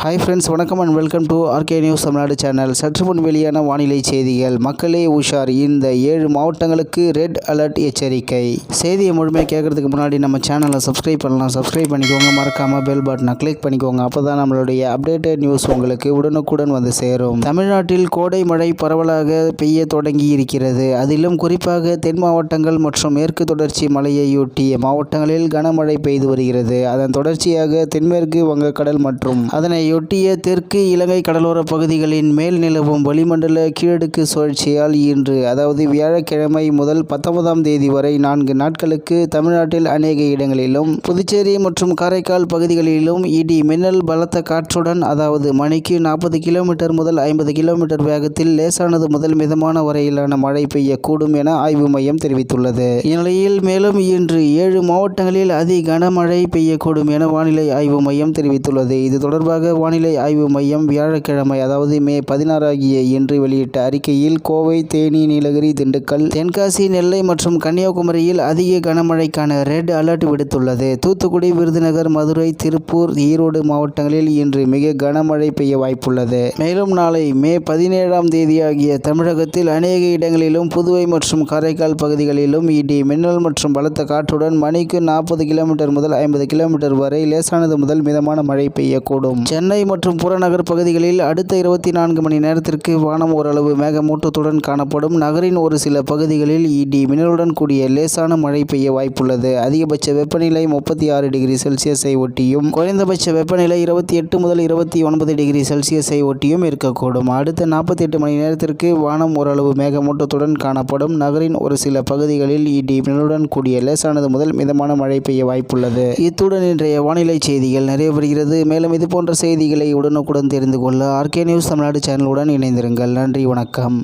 Hi friends, வணக்கம் and welcome to RK news Tamil Nadu channel. சற்று முன் வெளியான வானிலை செய்திகள். மக்களே உஷார், இந்த 7 மாவட்டங்களுக்கு ரெட் அலர்ட் எச்சரிக்கை. செய்தியை முழுமையாக கேட்கறதுக்கு முன்னாடி நம்ம சேனலை சப்ஸ்கிரைப் பண்ணலாம். சப்ஸ்கிரைப் பண்ணிக்கோங்க. மறக்காமல் பெல் பட்டனை கிளிக் பண்ணிக்கோங்க. அப்போ தான் நம்மளுடைய அப்டேட்டட் நியூஸ் உங்களுக்கு உடனுக்குடன் வந்து சேரும். தமிழ்நாட்டில் கோடை மழை பரவலாக பெய்ய தொடங்கி இருக்கிறது. அதிலும் குறிப்பாக தென் மாவட்டங்கள் மற்றும் மேற்கு தொடர்ச்சி மலையையொட்டிய மாவட்டங்களில் கனமழை பெய்து வருகிறது. அதன் தொடர்ச்சியாக தென்மேற்கு வங்கக்கடல் மற்றும் அதனை ஒட்டிய தெற்கு இலங்கை கடலோர பகுதிகளின் மேல் நிலவும் வளிமண்டல கீழடுக்கு சுழற்சியால் இன்று அதாவது வியாழக்கிழமை முதல் 19ஆம் தேதி வரை 4 நாட்களுக்கு தமிழ்நாட்டில் அநேக இடங்களிலும் புதுச்சேரி மற்றும் காரைக்கால் பகுதிகளிலும் இடி மின்னல் பலத்த காற்றுடன் அதாவது மணிக்கு 40 கிலோமீட்டர் முதல் 50 கிலோமீட்டர் வேகத்தில் லேசானது முதல் மிதமான வரையிலான மழை பெய்யக்கூடும் என ஆய்வு மையம் தெரிவித்துள்ளது. இந்நிலையில் மேலும் இன்று 7 மாவட்டங்களில் அதி கனமழை பெய்யக்கூடும் என வானிலை ஆய்வு மையம் தெரிவித்துள்ளது. இது தொடர்பாக வானிலை ஆய்வு மையம் வியாழக்கிழமை அதாவது மே 16 ஆகிய இன்று வெளியிட்ட அறிக்கையில் கோவை, தேனி, நீலகிரி, திண்டுக்கல், தென்காசி, நெல்லை மற்றும் கன்னியாகுமரியில் அதிக கனமழைக்கான ரெட் அலர்ட் விடுத்துள்ளது. தூத்துக்குடி, விருதுநகர், மதுரை, திருப்பூர், ஈரோடு மாவட்டங்களில் இன்று மிக கனமழை பெய்ய வாய்ப்புள்ளது. மேலும் நாளை மே 17ஆம் தேதி ஆகிய தமிழகத்தில் அநேக இடங்களிலும் புதுவை மற்றும் காரைக்கால் பகுதிகளிலும் இடி மின்னல் மற்றும் பலத்த காற்றுடன் மணிக்கு 40 கிலோமீட்டர் முதல் 50 கிலோமீட்டர் வரை லேசானது முதல் மிதமான மழை பெய்யக்கூடும். சென்னை மற்றும் புறநகர் பகுதிகளில் அடுத்த 24 மணி நேரத்திற்கு வானம் ஓரளவு மேகமூட்டத்துடன் காணப்படும். நகரின் ஒரு சில பகுதிகளில் இடி மின்னலுடன் கூடிய லேசான மழை பெய்ய வாய்ப்புள்ளது. அதிகபட்ச வெப்பநிலை 36 டிகிரி செல்சியஸை ஒட்டியும் குறைந்தபட்ச வெப்பநிலை 28 முதல் 29 டிகிரி செல்சியஸை ஒட்டியும் இருக்கக்கூடும். அடுத்த 48 மணி நேரத்திற்கு வானம் ஓரளவு மேகமூட்டத்துடன் காணப்படும். நகரின் ஒரு சில பகுதிகளில் இடி மின்னலுடன் கூடிய லேசானது முதல் மிதமான மழை பெய்ய வாய்ப்புள்ளது. இத்துடன் இன்றைய வானிலை செய்திகள் நிறைவடைகிறது. மேலும் இது போன்ற செய்திகளை உடனுக்குடன் தெரிந்து கொள்ள ஆர்கே நியூஸ் தமிழ்நாடு சேனலுடன் இணைந்திருங்கள். நன்றி, வணக்கம்.